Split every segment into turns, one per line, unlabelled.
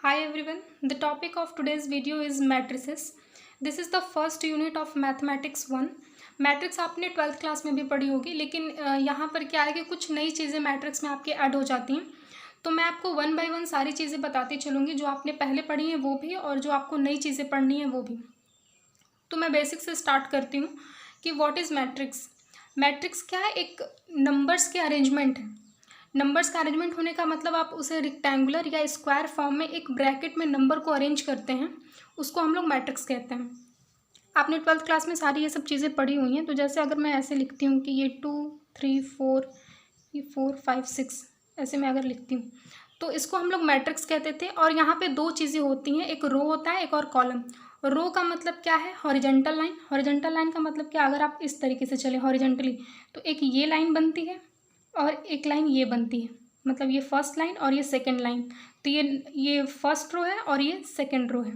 Hi everyone, the topic of today's video is matrices. This is the first unit of mathematics 1. Matrix आपने 12th class में भी पढ़ी होगी, लेकिन यहाँ पर क्या है कि कुछ नई चीज़ें मैट्रिक्स में आपके ऐड हो जाती हैं। तो मैं आपको वन बाय वन सारी चीज़ें बताती चलूँगी, जो आपने पहले पढ़ी हैं वो भी और जो आपको नई चीज़ें पढ़नी है वो भी। तो मैं बेसिक से स्टार्ट करती हूँ कि व्हाट इज़ मैट्रिक्स। मैट्रिक्स क्या है? एक नंबर्स के अरेंजमेंट है। नंबर्स का अरेंजमेंट होने का मतलब आप उसे रेक्टेंगुलर या स्क्वायर फॉर्म में एक ब्रैकेट में नंबर को अरेंज करते हैं, उसको हम लोग मैट्रिक्स कहते हैं। आपने 12th क्लास में सारी ये सब चीज़ें पढ़ी हुई हैं। तो जैसे अगर मैं ऐसे लिखती हूँ कि ये 2 3 4, ये 4 5 6, ऐसे मैं अगर लिखती हूँ तो इसको हम लोग मैट्रिक्स कहते थे। और यहाँ पे दो चीज़ें होती हैं, एक रो होता है, एक और कॉलम। रो का मतलब क्या है? Horizontal line. हॉरिजेंटल लाइन का मतलब क्या? अगर आप इस तरीके से चले हॉरिजेंटली तो एक ये लाइन बनती है और एक लाइन ये बनती है, मतलब ये फर्स्ट लाइन और ये सेकंड लाइन। तो ये फर्स्ट रो है और ये सेकंड रो है।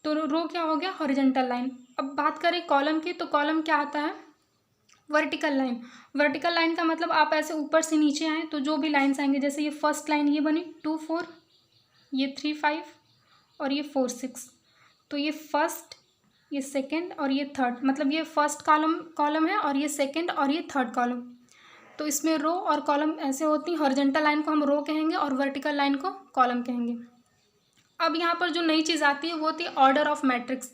तो रो क्या हो गया? Horizontal line. अब बात करें कॉलम की, तो कॉलम क्या आता है? Vertical line. वर्टिकल लाइन का मतलब आप ऐसे ऊपर से नीचे आएँ तो जो भी लाइन्स आएंगे, जैसे ये फर्स्ट लाइन ये बनी 2 4, ये 3 5 और ये 4 6। तो ये फर्स्ट, ये सेकंड और ये थर्ड, मतलब ये फर्स्ट कॉलम है और ये सेकंड और ये थर्ड कॉलम। तो इसमें रो और कॉलम ऐसे होती हैं। हॉरिजेंटल लाइन को हम रो कहेंगे और वर्टिकल लाइन को कॉलम कहेंगे। अब यहाँ पर जो नई चीज़ आती है वो होती है ऑर्डर ऑफ मैट्रिक्स।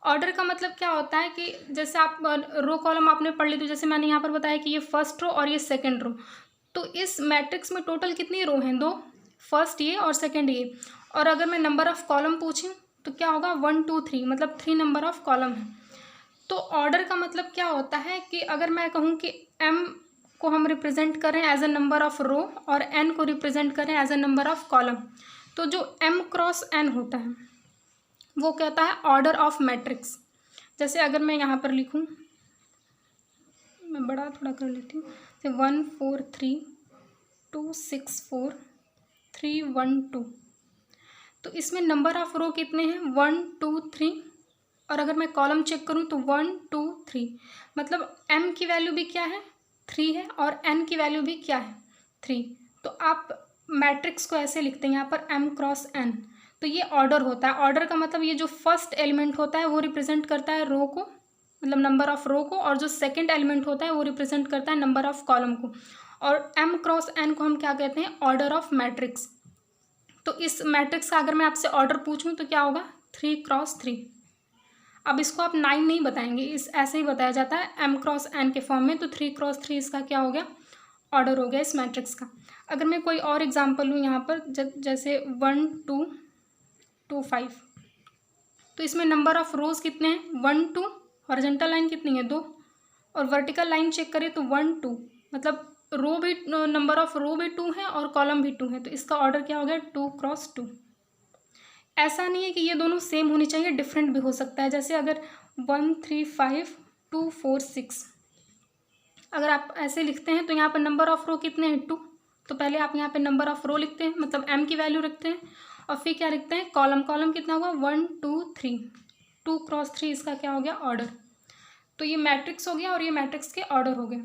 ऑर्डर का मतलब क्या होता है कि जैसे आप रो कॉलम आपने पढ़ ली, तो जैसे मैंने यहाँ पर बताया कि ये फर्स्ट रो और ये सेकंड रो। तो इस मैट्रिक्स में टोटल कितनी रो हैं? दो, फर्स्ट ये और सेकंड ये। और अगर मैं नंबर ऑफ़ कॉलम पूछूँ तो क्या होगा? 1 2 3, मतलब 3 नंबर ऑफ़ कॉलम है। तो ऑर्डर का मतलब क्या होता है कि अगर मैं कहूँ कि m को हम रिप्रेजेंट करें as a number of row और n को रिप्रेजेंट करें as a number of column, तो जो m क्रॉस n होता है वो कहता है ऑर्डर ऑफ मैट्रिक्स। जैसे अगर मैं यहाँ पर लिखूँ, मैं बड़ा थोड़ा कर लेती हूँ, जैसे 1 4 3 2 6 4 3 1 2। तो इसमें नंबर ऑफ़ रो कितने हैं? 1 2 3। और अगर मैं कॉलम चेक करूँ तो 1 2 3, मतलब m की वैल्यू भी क्या है? 3 है और n की वैल्यू भी क्या है? 3। तो आप मैट्रिक्स को ऐसे लिखते हैं यहाँ पर m क्रॉस n। तो ये ऑर्डर होता है। ऑर्डर का मतलब ये जो फर्स्ट एलिमेंट होता है वो रिप्रेजेंट करता है रो को, मतलब नंबर ऑफ़ रो को, और जो सेकेंड एलिमेंट होता है वो रिप्रेजेंट करता है नंबर ऑफ़ कॉलम को। और m क्रॉस n को हम क्या कहते हैं? Order of matrix. तो इस मैट्रिक्स का अगर मैं आपसे ऑर्डर पूछूं तो क्या होगा? 3 क्रॉस 3। अब इसको आप 9 नहीं बताएंगे, इस ऐसे ही बताया जाता है m क्रॉस n के फॉर्म में। तो 3 क्रॉस 3 इसका क्या हो गया? ऑर्डर हो गया इस मैट्रिक्स का। अगर मैं कोई और एग्जांपल लूँ यहाँ पर, जैसे 1 2 2 5, तो इसमें नंबर ऑफ़ रोज़ कितने हैं? 1 2। हॉरिजॉन्टल लाइन कितनी है? 2। और वर्टिकल लाइन चेक करें तो 1 2, मतलब रो भी, नंबर ऑफ़ रो भी 2 है और कॉलम भी 2 है। तो इसका ऑर्डर क्या हो गया? 2 क्रॉस 2। ऐसा नहीं है कि ये दोनों सेम होनी चाहिए, डिफरेंट भी हो सकता है। जैसे अगर 1 3 5 2 4 6, अगर आप ऐसे लिखते हैं तो यहाँ पर नंबर ऑफ़ रो कितने हैं? 2। तो पहले आप यहाँ पे नंबर ऑफ़ रो लिखते हैं, मतलब m की वैल्यू रखते हैं, और फिर क्या लिखते हैं? कॉलम। कॉलम कितना होगा? 1 2 3। 2 क्रॉस 3 इसका क्या हो गया? ऑर्डर। तो ये मैट्रिक्स हो गया और ये मैट्रिक्स के ऑर्डर हो गए।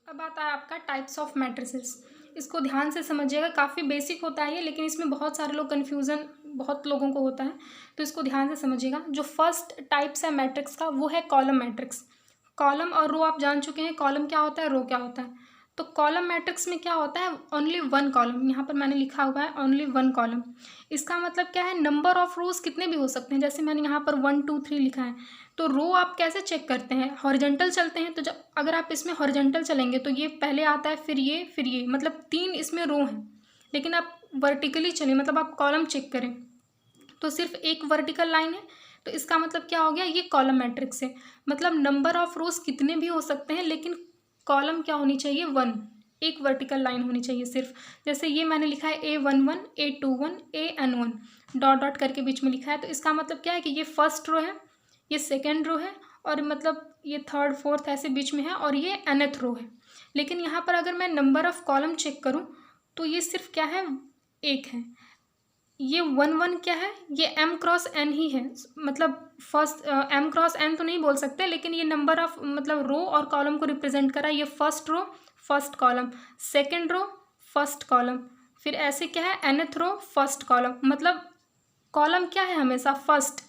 अब आता है आपका टाइप्स ऑफ मैट्रिसेस। इसको ध्यान से समझिएगा, काफ़ी बेसिक होता है ये, लेकिन इसमें बहुत सारे लोग कन्फ्यूज़न बहुत लोगों को होता है, तो इसको ध्यान से समझिएगा। जो फर्स्ट टाइप्स है मैट्रिक्स का वो है कॉलम मैट्रिक्स। कॉलम और रो आप जान चुके हैं, कॉलम क्या होता है, रो क्या होता है। तो कॉलम मैट्रिक्स में क्या होता है? Only one column. यहाँ पर मैंने लिखा हुआ है ओनली वन कॉलम। इसका मतलब क्या है? नंबर ऑफ़ रोज कितने भी हो सकते हैं। जैसे मैंने यहाँ पर 1 2 3 लिखा है, तो रो आप कैसे चेक करते हैं? हॉरिजॉन्टल चलते हैं। तो जब अगर आप इसमें हॉरिजॉन्टल चलेंगे तो ये पहले आता है, फिर ये, मतलब 3 इसमें रो हैं। लेकिन आप वर्टिकली चलें, मतलब आप कॉलम चेक करें तो सिर्फ एक वर्टिकल लाइन है। तो इसका मतलब क्या हो गया? ये कॉलम मैट्रिक्स है। मतलब नंबर ऑफ़ रोज कितने भी हो सकते हैं, लेकिन कॉलम क्या होनी चाहिए? 1। एक वर्टिकल लाइन होनी चाहिए सिर्फ। जैसे ये मैंने लिखा है A11 A21 AN1, dot dot करके बीच में लिखा है। तो इसका मतलब क्या है कि ये फर्स्ट रो है, ये सेकेंड रो है, और मतलब ये थर्ड फोर्थ ऐसे बीच में है, और ये nth रो है। लेकिन यहाँ पर अगर मैं नंबर ऑफ़ कॉलम चेक करूँ तो ये सिर्फ क्या है? एक है। ये 1 1 क्या है? ये m क्रॉस n ही है। मतलब फर्स्ट m क्रॉस n तो नहीं बोल सकते, लेकिन ये नंबर ऑफ, मतलब रो और कॉलम को रिप्रेजेंट करा। ये first row first column, second row first column, फिर ऐसे क्या है, nth रो फर्स्ट कॉलम, मतलब कॉलम क्या है हमेशा फर्स्ट,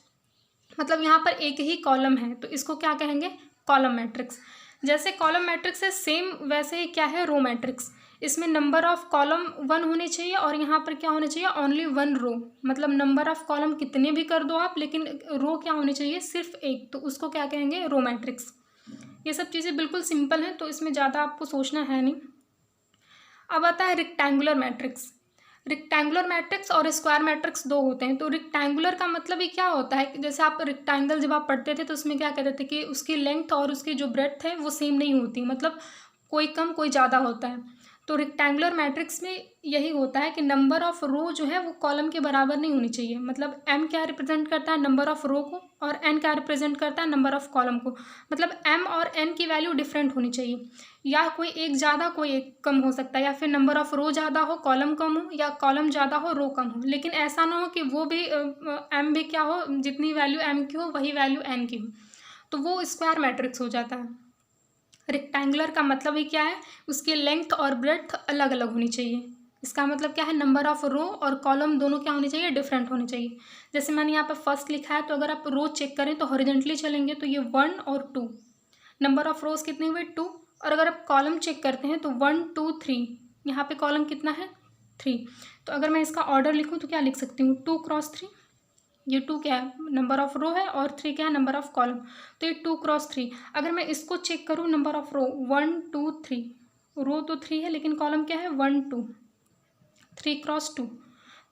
मतलब यहाँ पर एक ही कॉलम है तो इसको क्या कहेंगे, कॉलम मैट्रिक्स। जैसे कॉलम मैट्रिक्स है सेम वैसे ही क्या है, रो मैट्रिक्स। इसमें नंबर ऑफ कॉलम 1 होने चाहिए और यहाँ पर क्या होना चाहिए, ओनली 1 रो, मतलब नंबर ऑफ कॉलम कितने भी कर दो आप, लेकिन रो क्या होनी चाहिए, सिर्फ एक, तो उसको क्या कहेंगे, रो मैट्रिक्स। ये सब चीज़ें बिल्कुल सिंपल हैं तो इसमें ज़्यादा आपको सोचना है नहीं। अब आता है रेक्टेंगुलर मैट्रिक्स। रेक्टेंगुलर मैट्रिक्स और स्क्वायर मैट्रिक्स दो होते हैं। तो रेक्टेंगुलर का मतलब ये क्या होता है कि जैसे आप रेक्टेंगल जब आप पढ़ते थे तो उसमें क्या कहते थे कि उसकी लेंथ और उसकी जो ब्रेड्थ है वो सेम नहीं होती, मतलब कोई कम कोई ज़्यादा होता है। तो रेक्टेंगुलर मैट्रिक्स में यही होता है कि नंबर ऑफ रो जो है वो कॉलम के बराबर नहीं होनी चाहिए। मतलब m क्या रिप्रेजेंट करता है, नंबर ऑफ रो को, और n क्या रिप्रेजेंट करता है, नंबर ऑफ कॉलम को। मतलब m और n की वैल्यू डिफरेंट होनी चाहिए, या कोई एक ज़्यादा कोई एक कम हो सकता है, या फिर नंबर ऑफ रो ज़्यादा हो कॉलम कम हो, या कॉलम ज़्यादा हो रो कम हो। लेकिन ऐसा ना हो कि वो भी m भी क्या हो, जितनी वैल्यू m की हो वही वैल्यू n की हो, तो वो स्क्वायर मैट्रिक्स हो जाता है। रेक्टेंगुलर का मतलब ही क्या है, उसकी लेंथ और ब्रेड्थ अलग अलग होनी चाहिए। इसका मतलब क्या है, नंबर ऑफ रो और कॉलम दोनों क्या होने चाहिए, डिफरेंट होने चाहिए। जैसे मैंने यहाँ पर फर्स्ट लिखा है तो अगर आप रो चेक करें तो हॉरिजॉन्टली चलेंगे तो ये 1 और 2, नंबर ऑफ रोज कितने हुए 2, और अगर आप कॉलम चेक करते हैं तो 1 2 3, यहाँ पे कॉलम कितना है 3। तो अगर मैं इसका ऑर्डर लिखूँ तो क्या लिख सकती हूँ, 2 क्रॉस 3, ये 2 क्या है, नंबर ऑफ रो है, और 3 क्या है, नंबर ऑफ कॉलम, तो ये 2 क्रॉस 3। अगर मैं इसको चेक करूँ नंबर ऑफ रो 1 2 3, रो तो 3 है लेकिन कॉलम क्या है 1 2, 3 क्रॉस 2,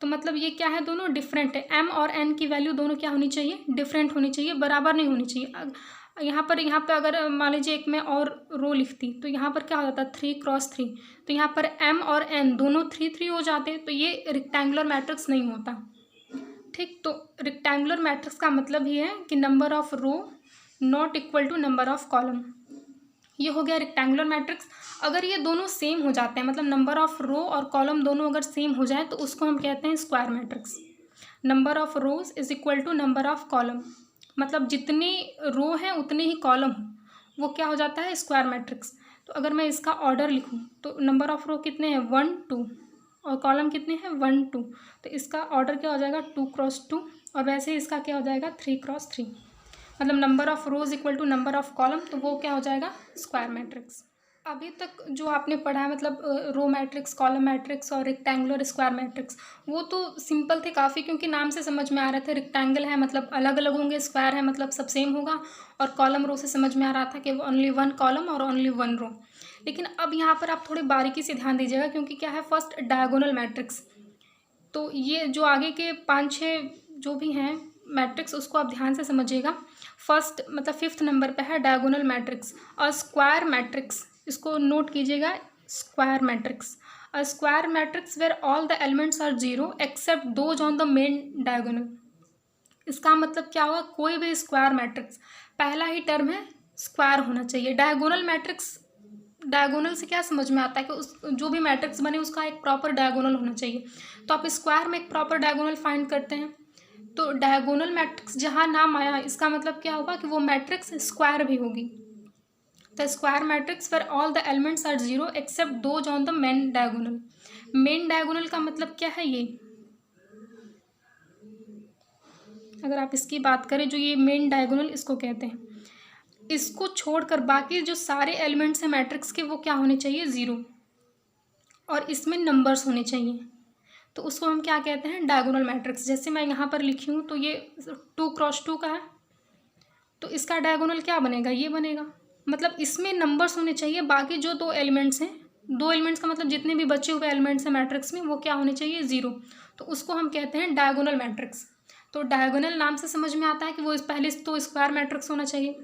तो मतलब ये क्या है, दोनों डिफरेंट है। m और n की वैल्यू दोनों क्या होनी चाहिए, डिफरेंट होनी चाहिए, बराबर नहीं होनी चाहिए। यहाँ पे अगर मान लीजिए एक मैं और रो लिखती तो यहाँ पर क्या हो जाता, 3 क्रॉस 3, तो यहाँ पर m और n दोनों 3 3 हो जाते, तो ये रेक्टेंगुलर मैट्रिक्स नहीं होता। ठीक, तो रेक्टेंगुलर मैट्रिक्स का मतलब ये है कि number of row not equal to number of column, ये हो गया रेक्टेंगुलर मैट्रिक्स। अगर ये दोनों सेम हो जाते हैं, मतलब नंबर ऑफ रो और कॉलम दोनों अगर सेम हो जाए तो उसको हम कहते हैं square matrix. Number of rows is equal to number of column, मतलब जितनी रो है उतने ही कॉलम हो, वो क्या हो जाता है, स्क्वायर मैट्रिक्स। तो अगर मैं इसका ऑर्डर लिखूँ तो नंबर ऑफ रो कितने हैं 1 2, और कॉलम कितने हैं 1 2, तो इसका ऑर्डर क्या हो जाएगा 2 क्रॉस 2, और वैसे ही इसका क्या हो जाएगा 3 क्रॉस 3, मतलब number of rows equal to number of column, तो वो क्या हो जाएगा, स्क्वायर मैट्रिक्स। अभी तक जो आपने पढ़ा है मतलब रो मैट्रिक्स, कॉलम मैट्रिक्स और रेक्टेंगुलर स्क्वायर मैट्रिक्स, वो तो सिंपल थे काफ़ी, क्योंकि नाम से समझ में आ रहे थे। रेक्टेंगल है मतलब अलग अलग होंगे, स्क्वायर है मतलब सब सेम होगा, और कॉलम रो से समझ में आ रहा था कि वो ओनली 1 कॉलम और ओनली 1 रो। लेकिन अब यहाँ पर आप थोड़ी बारीकी से ध्यान दीजिएगा, क्योंकि क्या है, फर्स्ट डायगोनल मैट्रिक्स, तो ये जो आगे के 5-6 जो भी हैं मैट्रिक्स उसको आप ध्यान से समझिएगा। फर्स्ट मतलब 5th नंबर पे है डायगोनल मैट्रिक्स और स्क्वायर मैट्रिक्स, इसको नोट कीजिएगा, square matrix. A square matrix where all the elements are zero except those on the main diagonal. इसका मतलब क्या हुआ, कोई भी स्क्वायर मैट्रिक्स पहला ही टर्म है स्क्वायर होना चाहिए। डायगोनल मैट्रिक्स, डायगोनल से क्या समझ में आता है कि उस जो भी मैट्रिक्स बने उसका एक प्रॉपर डायगोनल होना चाहिए। तो आप स्क्वायर में एक प्रॉपर डायगोनल फाइंड करते हैं, तो डायगोनल मैट्रिक्स जहाँ नाम आया इसका मतलब क्या होगा कि वो मैट्रिक्स स्क्वायर भी होगी। The square matrix where all the elements are zero except those on the main diagonal. Main diagonal का मतलब क्या है, ये अगर आप इसकी बात करें, जो ये मेन डायगोनल इसको कहते हैं, इसको छोड़कर बाकी जो सारे एलिमेंट्स हैं मैट्रिक्स के वो क्या होने चाहिए, ज़ीरो, और इसमें नंबर्स होने चाहिए, तो उसको हम क्या कहते हैं, डायगोनल मैट्रिक्स। जैसे मैं यहाँ पर लिखी हूँ तो ये 2 क्रॉस 2 का है, तो इसका डायगोनल क्या बनेगा, ये बनेगा, मतलब इसमें नंबर्स होने चाहिए। बाकी जो 2 एलिमेंट्स हैं, 2 एलिमेंट्स का मतलब जितने भी बचे हुए एलिमेंट्स हैं मैट्रिक्स में वो क्या होने चाहिए, ज़ीरो, तो उसको हम कहते हैं डायगोनल मैट्रिक्स। तो डायगोनल नाम से समझ में आता है कि वो पहले तो स्क्वायर मैट्रिक्स होना चाहिए,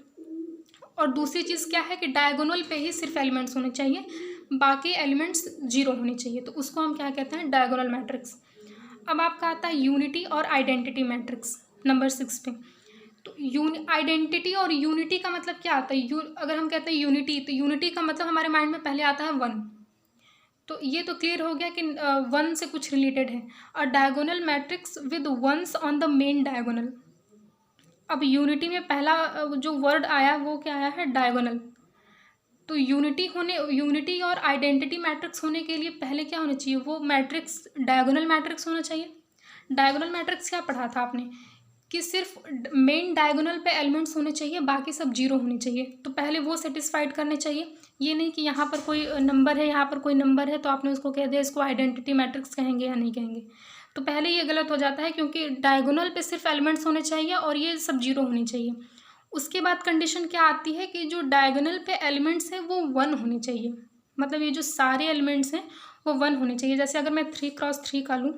और दूसरी चीज़ क्या है कि डायगोनल पे ही सिर्फ एलिमेंट्स होने चाहिए, बाकी एलिमेंट्स जीरो होने चाहिए, तो उसको हम क्या कहते हैं, डायगोनल मैट्रिक्स। अब आपका आता है यूनिटी और आइडेंटिटी मैट्रिक्स नंबर 6 पे। तो आइडेंटिटी और यूनिटी का मतलब क्या आता है, अगर हम कहते हैं यूनिटी, तो यूनिटी का मतलब हमारे माइंड में पहले आता है 1, तो ये तो क्लियर हो गया कि 1 से कुछ रिलेटेड है। और diagonal matrix with ones on the main diagonal. अब यूनिटी में पहला जो वर्ड आया वो क्या आया है, डायगोनल। तो यूनिटी और आइडेंटिटी मैट्रिक्स होने के लिए पहले क्या होना चाहिए, वो मैट्रिक्स डायगोनल मैट्रिक्स होना चाहिए। डायगोनल मैट्रिक्स क्या पढ़ा था आपने कि सिर्फ मेन डायगोनल पे एलिमेंट्स होने चाहिए, बाकी सब जीरो होने चाहिए। तो पहले वो सेटिस्फाइड करने चाहिए। ये नहीं कि यहाँ पर कोई नंबर है, यहाँ पर कोई नंबर है, तो आपने उसको कह दिया इसको आइडेंटिटी मैट्रिक्स कहेंगे या नहीं कहेंगे। तो पहले ये गलत हो जाता है, क्योंकि डायगोनल पे सिर्फ एलिमेंट्स होने चाहिए और ये सब जीरो होने चाहिए। उसके बाद कंडीशन क्या आती है कि जो डायगोनल पे एलिमेंट्स हैं वो 1 होने चाहिए। मतलब ये जो सारे एलिमेंट्स हैं वो 1 होने चाहिए। जैसे अगर मैं 3x3 का लूँ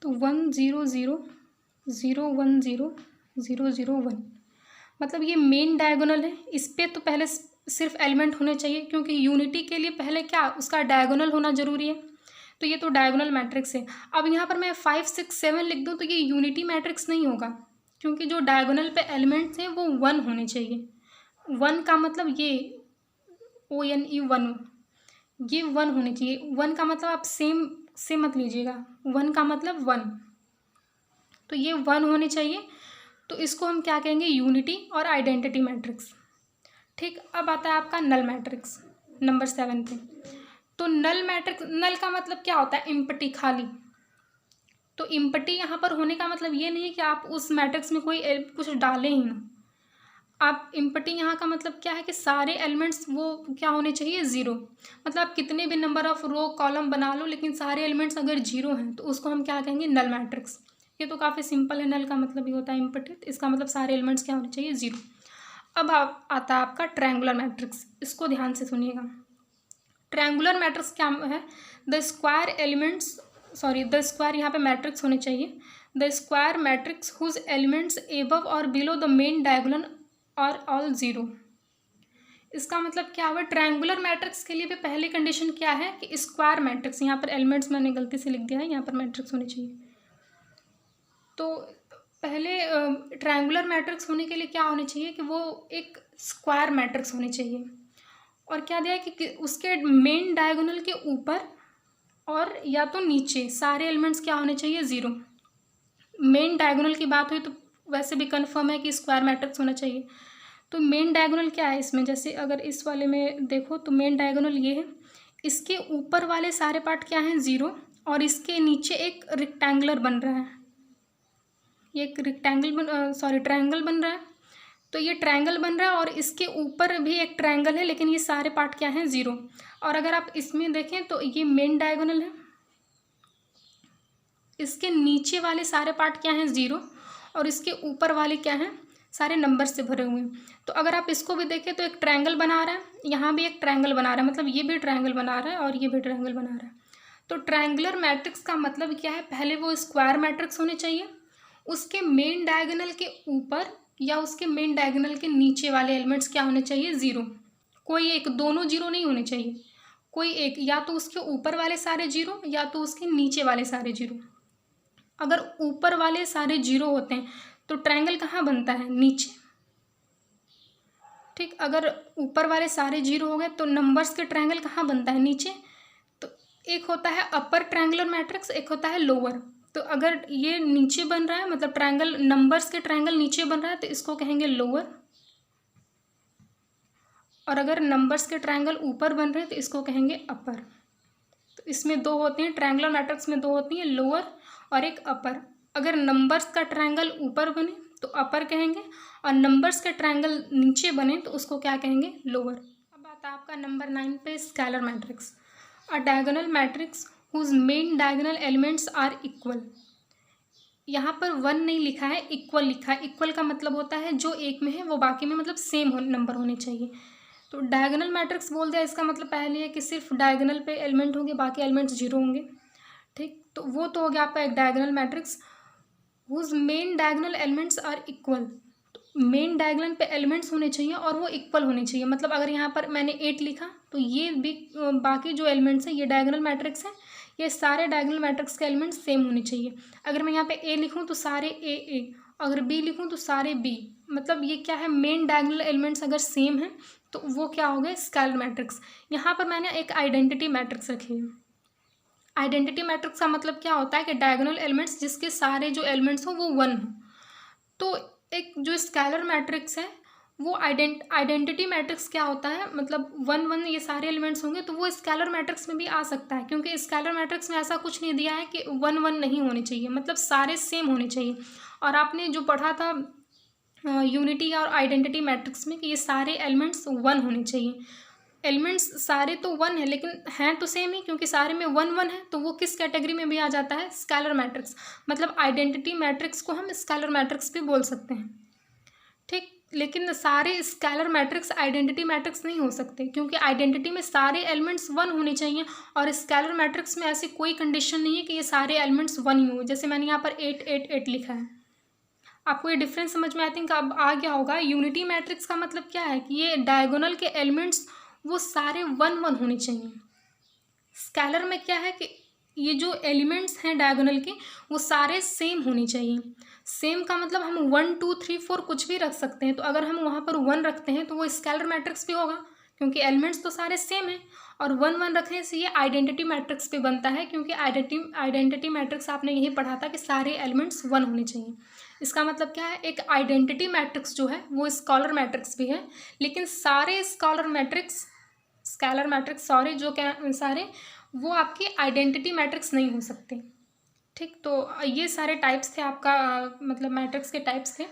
तो 1 0 0 0 1 0 0 0 1, मतलब ये मेन डायगोनल है। इस पे तो पहले सिर्फ एलिमेंट होने चाहिए, क्योंकि यूनिटी के लिए पहले क्या उसका डायगोनल होना ज़रूरी है। तो ये तो डायगोनल मैट्रिक्स है। अब यहाँ पर मैं 5 6 7 लिख दूँ तो ये यूनिटी मैट्रिक्स नहीं होगा, क्योंकि जो डायगोनल पे एलिमेंट्स हैं वो 1 होने चाहिए। 1 का मतलब ये ONE 1, ये 1 होने चाहिए। 1 का मतलब आप सेम से मत लीजिएगा, 1 का मतलब 1, तो ये 1 होने चाहिए। तो इसको हम क्या कहेंगे, यूनिटी और आइडेंटिटी मैट्रिक्स। ठीक, अब आता है आपका नल मैट्रिक्स नंबर 7 पे। तो नल मैट्रिक्स, नल का मतलब क्या होता है, एम्प्टी, खाली। तो एम्प्टी यहाँ पर होने का मतलब ये नहीं है कि आप उस मैट्रिक्स में कोई कुछ डालें ही ना। आप एम्प्टी यहाँ का मतलब क्या है कि सारे एलिमेंट्स वो क्या होने चाहिए, ज़ीरो। मतलब आप कितने भी नंबर ऑफ रो कॉलम बना लो, लेकिन सारे एलिमेंट्स अगर जीरो हैं तो उसको हम क्या कहेंगे, नल मैट्रिक्स। ये तो काफ़ी सिंपल है, नल का मतलब ये होता है एम्प्टी, इसका मतलब सारे एलिमेंट्स क्या होने चाहिए, ज़ीरो। अब आता है आपका ट्रायंगुलर मैट्रिक्स। इसको ध्यान से सुनिएगा। ट्रायंगुलर मैट्रिक्स क्या है, द स्क्वायर यहाँ पे मैट्रिक्स होने चाहिए। The square matrix whose elements above और बिलो द मेन डायगोनल और ऑल ज़ीरो। इसका मतलब क्या हुआ, ट्रायंगुलर मैट्रिक्स के लिए भी पहली कंडीशन क्या है कि स्क्वायर मैट्रिक्स, यहाँ पर एलिमेंट्स मैंने गलती से लिख दिया है, यहाँ पर मैट्रिक्स होने चाहिए। तो पहले ट्रायंगुलर मैट्रिक्स होने के लिए क्या होने चाहिए कि वो एक स्क्वायर मैट्रिक्स होने चाहिए। और क्या दिया है कि उसके मेन डायगोनल के ऊपर और या तो नीचे सारे एलिमेंट्स क्या होने चाहिए, ज़ीरो। मेन डायगोनल की बात हुई तो वैसे भी कंफर्म है कि स्क्वायर मैट्रिक्स होना चाहिए। तो मेन डायगोनल क्या है इसमें, जैसे अगर इस वाले में देखो तो मेन डायगोनल ये है, इसके ऊपर वाले सारे पार्ट क्या हैं, ज़ीरो, और इसके नीचे एक रेक्टेंगुलर बन रहा है, ये एक ट्रायंगल बन रहा है। तो ये ट्रायंगल बन रहा है और इसके ऊपर भी एक ट्रायंगल है, लेकिन ये सारे पार्ट क्या हैं, ज़ीरो। और अगर आप इसमें देखें तो ये मेन डायगोनल है, इसके नीचे वाले सारे पार्ट क्या हैं, ज़ीरो, और इसके ऊपर वाले क्या हैं, सारे नंबर से भरे हुए हैं। तो अगर आप इसको भी देखें तो एक ट्रायंगल बना रहा है, यहाँ भी एक ट्रायंगल बना रहा है, मतलब ये भी ट्रायंगल बना रहा है और ये भी ट्रायंगल बना रहा है। तो ट्रायंगुलर मैट्रिक्स का मतलब क्या है, पहले वो स्क्वायर मैट्रिक्स होने चाहिए, उसके मेन डायगोनल के ऊपर या उसके मेन डायगोनल के नीचे वाले एलिमेंट्स क्या होने चाहिए, ज़ीरो। कोई एक, दोनों जीरो नहीं होने चाहिए, कोई एक, या तो उसके ऊपर वाले सारे जीरो या तो उसके नीचे वाले सारे जीरो। अगर ऊपर वाले सारे जीरो होते हैं तो ट्रायंगल कहाँ बनता है, नीचे। ठीक, अगर ऊपर वाले सारे जीरो हो गए तो नंबर्स के ट्रायंगल कहाँ बनता है, नीचे। तो एक होता है अपर ट्रायंगुलर मैट्रिक्स, एक होता है लोअर। तो अगर ये नीचे बन रहा है, मतलब ट्रायंगल, नंबर्स के ट्रायंगल नीचे बन रहा है, तो इसको कहेंगे लोअर। और अगर नंबर्स के ट्रायंगल ऊपर बन रहे हैं तो इसको कहेंगे अपर। तो इसमें दो होते हैं, ट्रायंगुलर मैट्रिक्स में दो होती हैं, लोअर और एक अपर। अगर नंबर्स का ट्रायंगल ऊपर बने तो अपर कहेंगे, और नंबर्स के ट्रायंगल नीचे बने तो उसको क्या कहेंगे, लोअर। अब आता है आपका नंबर 9 पे scalar matrix. A diagonal matrix whose main diagonal elements are equal. यहाँ पर 1 नहीं लिखा है, इक्वल लिखा है। इक्वल का मतलब होता है जो एक में है वो बाकी में मतलब सेम नंबर होने चाहिए। तो डायगोनल मैट्रिक्स बोल दिया, इसका मतलब पहले है कि सिर्फ डायगोनल पे एलिमेंट होंगे, बाकी एलिमेंट्स जीरो होंगे। ठीक, तो वो तो हो गया आपका एक diagonal matrix whose main diagonal elements are equal. Main diagonal पे एलिमेंट्स होने चाहिए और वो इक्वल होने चाहिए। मतलब अगर यहाँ पर मैंने 8 लिखा तो ये भी बाकी जो एलिमेंट्स हैं, ये डायगोनल मैट्रिक्स हैं, ये सारे डायगोनल मैट्रिक्स के एलिमेंट्स सेम होने चाहिए। अगर मैं यहाँ पे ए लिखूँ तो सारे ए, अगर बी लिखूँ तो सारे बी। मतलब ये क्या है, मेन डायगोनल एलिमेंट्स अगर सेम हैं तो वो क्या हो गया, स्केलर मैट्रिक्स। यहाँ पर मैंने एक आइडेंटिटी मैट्रिक्स रखी है। आइडेंटिटी मैट्रिक्स का मतलब क्या होता है कि डायगोनल एलिमेंट्स जिसके सारे जो एलिमेंट्स हों वो 1 हो। तो एक जो स्केलर मैट्रिक्स है वो आइडेंटिटी मैट्रिक्स क्या होता है, मतलब 1 1 ये सारे एलिमेंट्स होंगे तो वो स्केलर मैट्रिक्स में भी आ सकता है, क्योंकि स्केलर मैट्रिक्स में ऐसा कुछ नहीं दिया है कि 1 1 नहीं होने चाहिए, मतलब सारे सेम होने चाहिए। और आपने जो पढ़ा था यूनिटी और आइडेंटिटी मैट्रिक्स में कि ये सारे एलिमेंट्स 1 होने चाहिए। एलिमेंट्स सारे तो 1 है लेकिन हैं तो सेम ही, क्योंकि सारे में 1 1 है, तो वो किस कैटेगरी में भी आ जाता है, स्केलर मैट्रिक्स। मतलब आइडेंटिटी मैट्रिक्स को हम स्केलर मैट्रिक्स भी बोल सकते हैं, ठीक। लेकिन सारे स्केलर मैट्रिक्स आइडेंटिटी मैट्रिक्स नहीं हो सकते, क्योंकि आइडेंटिटी में सारे एलिमेंट्स 1 होने चाहिए, और स्केलर मैट्रिक्स में ऐसी कोई कंडीशन नहीं है कि ये सारे एलिमेंट्स 1 ही हो। जैसे मैंने यहाँ पर 8 8 8 लिखा है। आपको ये डिफरेंस समझ में आई थिंक अब आ गया होगा। यूनिटी मैट्रिक्स का मतलब क्या है कि ये डायगोनल के एलिमेंट्स वो सारे 1 1 होने चाहिए। स्केलर में क्या है कि ये जो एलिमेंट्स हैं डायगोनल के वो सारे सेम होने चाहिए। सेम का मतलब हम 1 2 3 4 कुछ भी रख सकते हैं, तो अगर हम वहाँ पर 1 रखते हैं तो वो स्केलर मैट्रिक्स भी होगा, क्योंकि एलिमेंट्स तो सारे सेम हैं। और 1 1 रखने से ये आइडेंटिटी मैट्रिक्स पे बनता है, क्योंकि आइडेंटिटी मैट्रिक्स आपने यही पढ़ा था कि सारे एलिमेंट्स 1 होने चाहिए। इसका मतलब क्या है, एक आइडेंटिटी मैट्रिक्स जो है वो स्केलर मैट्रिक्स भी है, लेकिन सारे स्केलर मैट्रिक्स सॉरी जो क्या सारे वो आपकी आइडेंटिटी मैट्रिक्स नहीं हो सकते, ठीक। तो ये सारे टाइप्स थे आपका मतलब मैट्रिक्स के टाइप्स थे।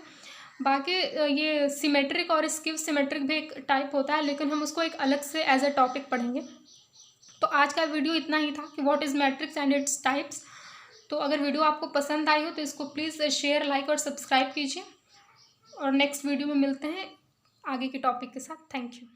बाकी ये सिमेट्रिक और स्किव सिमेट्रिक भी एक टाइप होता है, लेकिन हम उसको एक अलग से एज अ टॉपिक पढ़ेंगे। तो आज का वीडियो इतना ही था कि what is matrix and its types. तो अगर वीडियो आपको पसंद आई हो तो इसको प्लीज़ शेयर, लाइक और सब्सक्राइब कीजिए, और नेक्स्ट वीडियो में मिलते हैं आगे के टॉपिक के साथ। Thank you.